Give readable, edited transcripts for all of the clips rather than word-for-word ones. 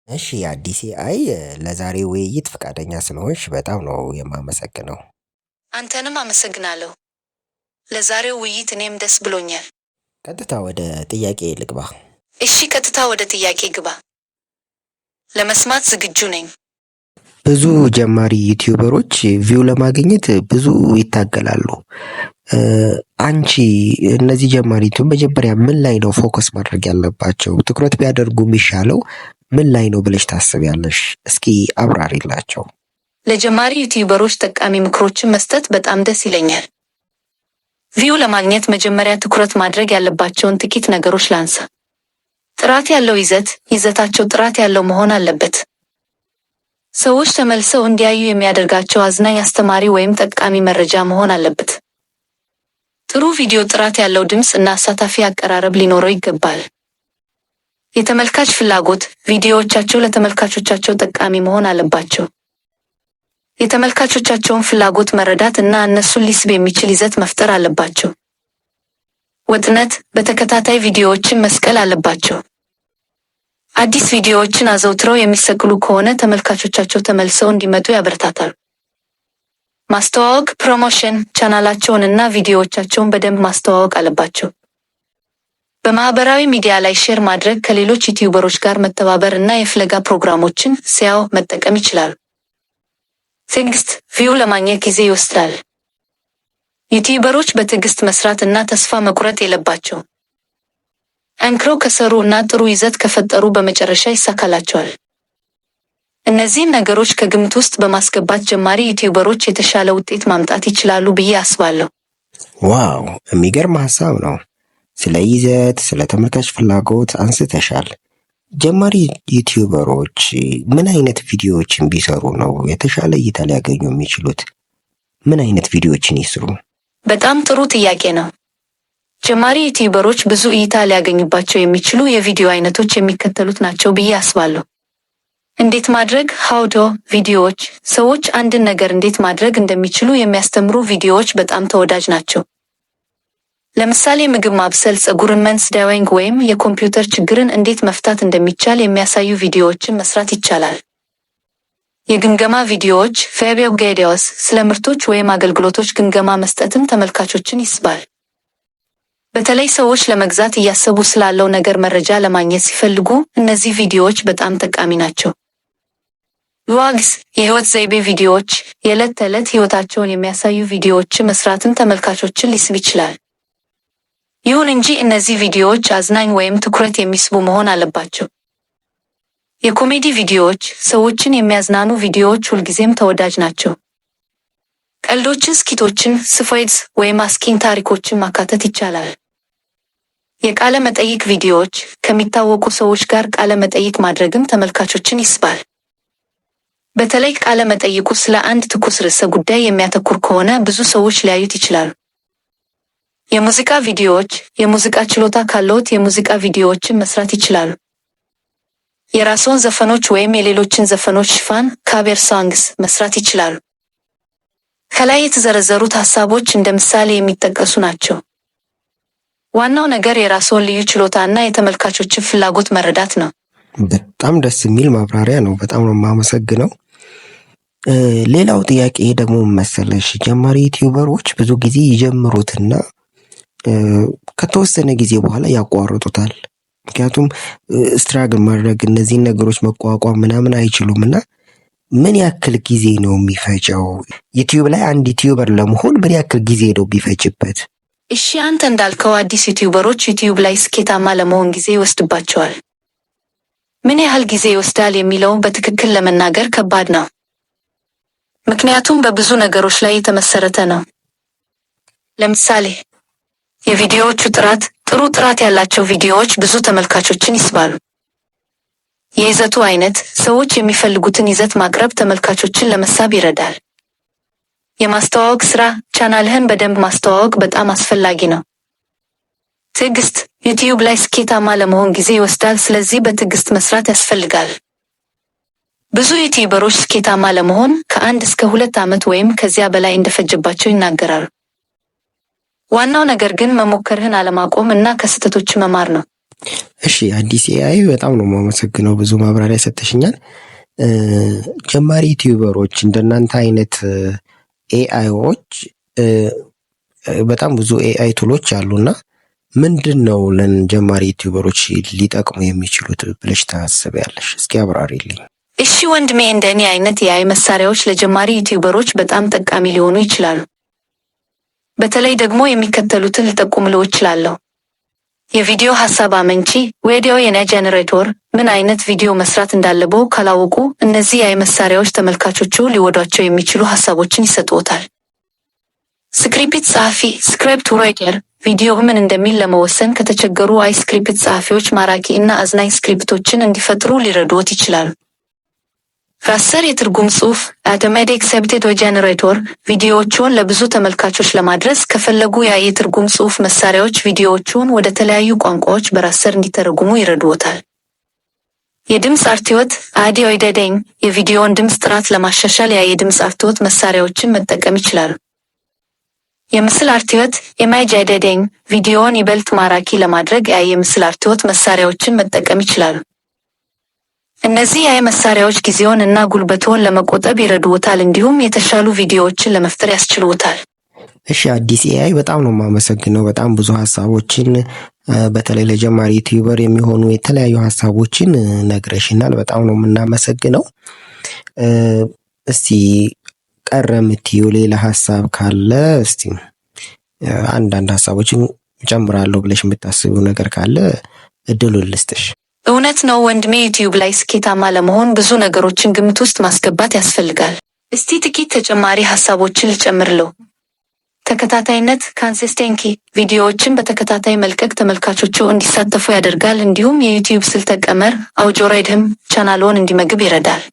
እሺ አዲሴ ለዛሬ ውይይት ፈቃደኛ ስለሆንሽ በጣም ነው የማመሰግነው። አንተንም አመሰግናለሁ። ለዛሬው ውይይት እኔም ደስ ብሎኛል። ቀጥታ ወደ ጥያቄ ልግባ። እሺ ቀጥታ ወደ ጥያቄ ግባ። ለመስማት ዝግጁ ነኝ። ብዙ ጀማሪ ዩቲዩበሮች ቪው ለማግኘት ብዙ ይታገላሉ። አንቺ እነዚህ ጀማሪ ዩቲዩብ መጀመሪያ ምን ላይ ነው ፎከስ ማድረግ ያለባቸው? ትኩረት ቢያደርጉ የሚሻለው ምን ላይ ነው ብለሽ ታስቢያለሽ? እስኪ አብራሪላቸው። ለጀማሪ ዩቲዩበሮች ጠቃሚ ምክሮችን መስጠት በጣም ደስ ይለኛል። ቪው ለማግኘት መጀመሪያ ትኩረት ማድረግ ያለባቸውን ጥቂት ነገሮች ላንሳ። ጥራት ያለው ይዘታቸው ጥራት ያለው መሆን አለበት። ሰዎች ተመልሰው እንዲያዩ የሚያደርጋቸው አዝናኝ፣ አስተማሪ ወይም ጠቃሚ መረጃ መሆን አለበት። ጥሩ ቪዲዮ፣ ጥራት ያለው ድምፅ እና አሳታፊ አቀራረብ ሊኖረው ይገባል። የተመልካች ፍላጎት፣ ቪዲዮዎቻቸው ለተመልካቾቻቸው ጠቃሚ መሆን አለባቸው። የተመልካቾቻቸውን ፍላጎት መረዳት እና እነሱን ሊስብ የሚችል ይዘት መፍጠር አለባቸው። ወጥነት፣ በተከታታይ ቪዲዮዎችን መስቀል አለባቸው። አዲስ ቪዲዮዎችን አዘውትረው የሚሰቅሉ ከሆነ ተመልካቾቻቸው ተመልሰው እንዲመጡ ያበረታታሉ። ማስተዋወቅ፣ ፕሮሞሽን፣ ቻናላቸውን እና ቪዲዮዎቻቸውን በደንብ ማስተዋወቅ አለባቸው። በማህበራዊ ሚዲያ ላይ ሼር ማድረግ፣ ከሌሎች ዩቲዩበሮች ጋር መተባበር እና የፍለጋ ፕሮግራሞችን ሲያው መጠቀም ይችላሉ። ትዕግስት፣ ቪው ለማግኘት ጊዜ ይወስዳል። ዩቲዩበሮች በትዕግስት መስራት እና ተስፋ መቁረጥ የለባቸው። ጠንክረው ከሰሩ እና ጥሩ ይዘት ከፈጠሩ በመጨረሻ ይሳካላቸዋል። እነዚህን ነገሮች ከግምት ውስጥ በማስገባት ጀማሪ ዩቲዩበሮች የተሻለ ውጤት ማምጣት ይችላሉ ብዬ አስባለሁ። ዋው፣ የሚገርም ሀሳብ ነው። ስለ ይዘት፣ ስለ ተመልካች ፍላጎት አንስተሻል። ጀማሪ ዩቲዩበሮች ምን አይነት ቪዲዮዎችን ቢሰሩ ነው የተሻለ እይታ ሊያገኙ የሚችሉት? ምን አይነት ቪዲዮዎችን ይስሩ? በጣም ጥሩ ጥያቄ ነው። ጀማሪ ዩቲዩበሮች ብዙ እይታ ሊያገኙባቸው የሚችሉ የቪዲዮ አይነቶች የሚከተሉት ናቸው ብዬ አስባለሁ። እንዴት ማድረግ ሃውቶ ቪዲዮዎች፣ ሰዎች አንድን ነገር እንዴት ማድረግ እንደሚችሉ የሚያስተምሩ ቪዲዮዎች በጣም ተወዳጅ ናቸው። ለምሳሌ ምግብ ማብሰል፣ ፀጉርን መንስዳዊንግ ወይም የኮምፒውተር ችግርን እንዴት መፍታት እንደሚቻል የሚያሳዩ ቪዲዮዎችን መስራት ይቻላል። የግምገማ ቪዲዮዎች ፌቢዮ ጌዲዮስ፣ ስለ ምርቶች ወይም አገልግሎቶች ግምገማ መስጠትም ተመልካቾችን ይስባል። በተለይ ሰዎች ለመግዛት እያሰቡ ስላለው ነገር መረጃ ለማግኘት ሲፈልጉ እነዚህ ቪዲዮዎች በጣም ጠቃሚ ናቸው። ቭሎግስ፣ የህይወት ዘይቤ ቪዲዮዎች፣ የዕለት ተዕለት ህይወታቸውን የሚያሳዩ ቪዲዮዎችን መስራትም ተመልካቾችን ሊስብ ይችላል። ይሁን እንጂ እነዚህ ቪዲዮዎች አዝናኝ ወይም ትኩረት የሚስቡ መሆን አለባቸው። የኮሜዲ ቪዲዮዎች፣ ሰዎችን የሚያዝናኑ ቪዲዮዎች ሁልጊዜም ተወዳጅ ናቸው። ቀልዶችን፣ ስኪቶችን፣ ስፎይድስ ወይም አስቂኝ ታሪኮችን ማካተት ይቻላል። የቃለ መጠይቅ ቪዲዮዎች፣ ከሚታወቁ ሰዎች ጋር ቃለ መጠይቅ ማድረግም ተመልካቾችን ይስባል። በተለይ ቃለ መጠይቁ ስለ አንድ ትኩስ ርዕሰ ጉዳይ የሚያተኩር ከሆነ ብዙ ሰዎች ሊያዩት ይችላሉ። የሙዚቃ ቪዲዮዎች፣ የሙዚቃ ችሎታ ካለዎት የሙዚቃ ቪዲዮዎችን መስራት ይችላሉ። የራስዎን ዘፈኖች ወይም የሌሎችን ዘፈኖች ሽፋን ካቨር ሶንግስ መስራት ይችላሉ። ከላይ የተዘረዘሩት ሐሳቦች እንደ ምሳሌ የሚጠቀሱ ናቸው። ዋናው ነገር የራስዎን ልዩ ችሎታ እና የተመልካቾችን ፍላጎት መረዳት ነው። በጣም ደስ የሚል ማብራሪያ ነው። በጣም ነው የማመሰግነው። ሌላው ጥያቄ ደግሞ መሰለሽ፣ ጀማሪ ዩቲዩበሮች ብዙ ጊዜ ይጀምሩትና ከተወሰነ ጊዜ በኋላ ያቋርጡታል። ምክንያቱም ስትራግል ማድረግ እነዚህን ነገሮች መቋቋም ምናምን አይችሉም እና ምን ያክል ጊዜ ነው የሚፈጀው? ዩቲዩብ ላይ አንድ ዩቲዩበር ለመሆን ምን ያክል ጊዜ ነው ቢፈጅበት? እሺ፣ አንተ እንዳልከው አዲስ ዩቲዩበሮች ዩቲዩብ ላይ ስኬታማ ለመሆን ጊዜ ይወስድባቸዋል። ምን ያህል ጊዜ ይወስዳል የሚለውን በትክክል ለመናገር ከባድ ነው። ምክንያቱም በብዙ ነገሮች ላይ የተመሰረተ ነው። ለምሳሌ የቪዲዮዎቹ ጥራት፣ ጥሩ ጥራት ያላቸው ቪዲዮዎች ብዙ ተመልካቾችን ይስባሉ። የይዘቱ አይነት፣ ሰዎች የሚፈልጉትን ይዘት ማቅረብ ተመልካቾችን ለመሳብ ይረዳል። የማስተዋወቅ ስራ፣ ቻናልህን በደንብ ማስተዋወቅ በጣም አስፈላጊ ነው። ትዕግስት፣ ዩቲዩብ ላይ ስኬታማ ለመሆን ጊዜ ይወስዳል፣ ስለዚህ በትዕግስት መስራት ያስፈልጋል። ብዙ ዩቲዩበሮች ስኬታማ ለመሆን ከ1 እስከ 2 ዓመት ወይም ከዚያ በላይ እንደፈጀባቸው ይናገራሉ። ዋናው ነገር ግን መሞከርህን አለማቆም እና ከስህተቶች መማር ነው። እሺ አዲስ ኤአይ በጣም ነው የማመሰግነው። ብዙ ማብራሪያ ሰጥተሽኛል። ጀማሪ ዩቲዩበሮች እንደናንተ አይነት ኤአይዎች በጣም ብዙ ኤአይ ቱሎች አሉና ምንድን ነው ለጀማሪ ዩቲዩበሮች ሊጠቅሙ የሚችሉት ብለሽ ታስቢያለሽ? እስኪ አብራሪልኝ። እሺ ወንድሜ፣ እንደኔ አይነት የኤአይ መሳሪያዎች ለጀማሪ ዩቲዩበሮች በጣም ጠቃሚ ሊሆኑ ይችላሉ። በተለይ ደግሞ የሚከተሉትን ልጠቁምልዎ እችላለሁ። የቪዲዮ ሐሳብ አመንጪ ቪዲዮ ጄኔሬተር። ምን አይነት ቪዲዮ መስራት እንዳለብዎ ካላወቁ እነዚህ የኤአይ መሳሪያዎች ተመልካቾቹ ሊወዷቸው የሚችሉ ሐሳቦችን ይሰጥዎታል። ስክሪፕት ጸሐፊ ስክሪፕት ራይተር። ቪዲዮ ምን እንደሚል ለመወሰን ከተቸገሩ ኤአይ ስክሪፕት ጸሐፊዎች ማራኪ እና አዝናኝ ስክሪፕቶችን እንዲፈጥሩ ሊረዱዎት ይችላሉ። ራሰር የትርጉም ጽሑፍ አውቶማቲክ ሰብታይትል ጄኔሬተር። ቪዲዮዎቹን ለብዙ ተመልካቾች ለማድረስ ከፈለጉ የኤአይ የትርጉም ጽሑፍ መሳሪያዎች ቪዲዮዎቹን ወደ ተለያዩ ቋንቋዎች በራሰር እንዲተረጉሙ ይረዱዎታል። የድምፅ አርትዖት አውዲዮ ኤዲቲንግ። የቪዲዮውን ድምፅ ጥራት ለማሻሻል የኤአይ የድምፅ አርትዖት መሳሪያዎችን መጠቀም ይችላሉ። የምስል አርትዖት ኢሜጅ ኤዲቲንግ። ቪዲዮውን ይበልጥ ማራኪ ለማድረግ የኤአይ የምስል አርትዖት መሳሪያዎችን መጠቀም ይችላሉ። እነዚህ የኤአይ መሳሪያዎች ጊዜውን እና ጉልበትዎን ለመቆጠብ ይረዱዎታል፣ እንዲሁም የተሻሉ ቪዲዮዎችን ለመፍጠር ያስችሉዎታል። እሺ አዲስ ኤአይ በጣም ነው የማመሰግነው። በጣም ብዙ ሀሳቦችን በተለይ ለጀማሪ ዩቲዩበር የሚሆኑ የተለያዩ ሀሳቦችን ነግረሽናል። በጣም ነው የምናመሰግነው። እስቲ ቀረ የምትይው ሌላ ሀሳብ ካለ እስቲ አንዳንድ ሀሳቦችን ጨምራለሁ ብለሽ የምታስቢው ነገር ካለ እድሉን ልስጥሽ። እውነት ነው ወንድሜ፣ ዩቲዩብ ላይ ስኬታማ ለመሆን ብዙ ነገሮችን ግምት ውስጥ ማስገባት ያስፈልጋል። እስቲ ጥቂት ተጨማሪ ሀሳቦችን ልጨምርለው። ተከታታይነት ካንሲስቴንሲ። ቪዲዮዎችን በተከታታይ መልቀቅ ተመልካቾቹ እንዲሳተፉ ያደርጋል፣ እንዲሁም የዩቲዩብ ስልተ ቀመር አልጎሪትም ቻናልዎን እንዲመግብ ይረዳል።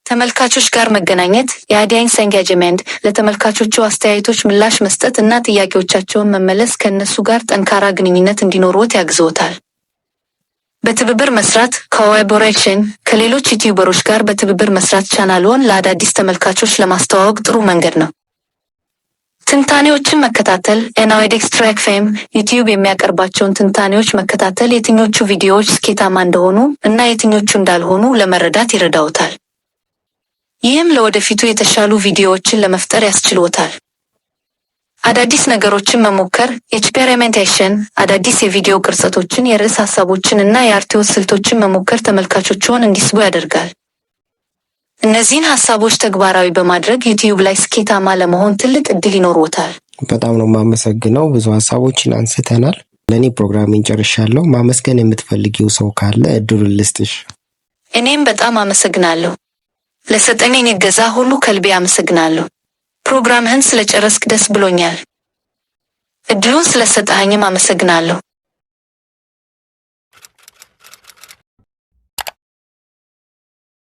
ተመልካቾች ጋር መገናኘት የኦዲየንስ ኤንጌጅመንት። ለተመልካቾቹ አስተያየቶች ምላሽ መስጠት እና ጥያቄዎቻቸውን መመለስ ከእነሱ ጋር ጠንካራ ግንኙነት እንዲኖርዎት ያግዝዎታል። በትብብር መስራት ኮላቦሬሽን። ከሌሎች ዩቲዩበሮች ጋር በትብብር መስራት ቻናልዎን ለአዳዲስ ተመልካቾች ለማስተዋወቅ ጥሩ መንገድ ነው። ትንታኔዎችን መከታተል አናሊቲክስ ትራክ ፌም። ዩቲዩብ የሚያቀርባቸውን ትንታኔዎች መከታተል የትኞቹ ቪዲዮዎች ስኬታማ እንደሆኑ እና የትኞቹ እንዳልሆኑ ለመረዳት ይረዳዎታል። ይህም ለወደፊቱ የተሻሉ ቪዲዮዎችን ለመፍጠር ያስችልዎታል። አዳዲስ ነገሮችን መሞከር ኤክስፔሪሜንቴሽን። አዳዲስ የቪዲዮ ቅርጸቶችን፣ የርዕስ ሀሳቦችን እና የአርትዖት ስልቶችን መሞከር ተመልካቾችዎን እንዲስቡ ያደርጋል። እነዚህን ሀሳቦች ተግባራዊ በማድረግ ዩቲዩብ ላይ ስኬታማ ለመሆን ትልቅ እድል ይኖርዎታል። በጣም ነው የማመሰግነው። ብዙ ሀሳቦችን አንስተናል። ለእኔ ፕሮግራሜን ጨርሻለሁ። ማመስገን የምትፈልጊው ሰው ካለ እድሉን ልስጥሽ። እኔም በጣም አመሰግናለሁ። ለሰጠኝ እገዛ ሁሉ ከልቤ አመሰግናለሁ። ፕሮግራምህን ስለጨረስክ ደስ ብሎኛል። እድሉን ስለሰጠኸኝም አመሰግናለሁ።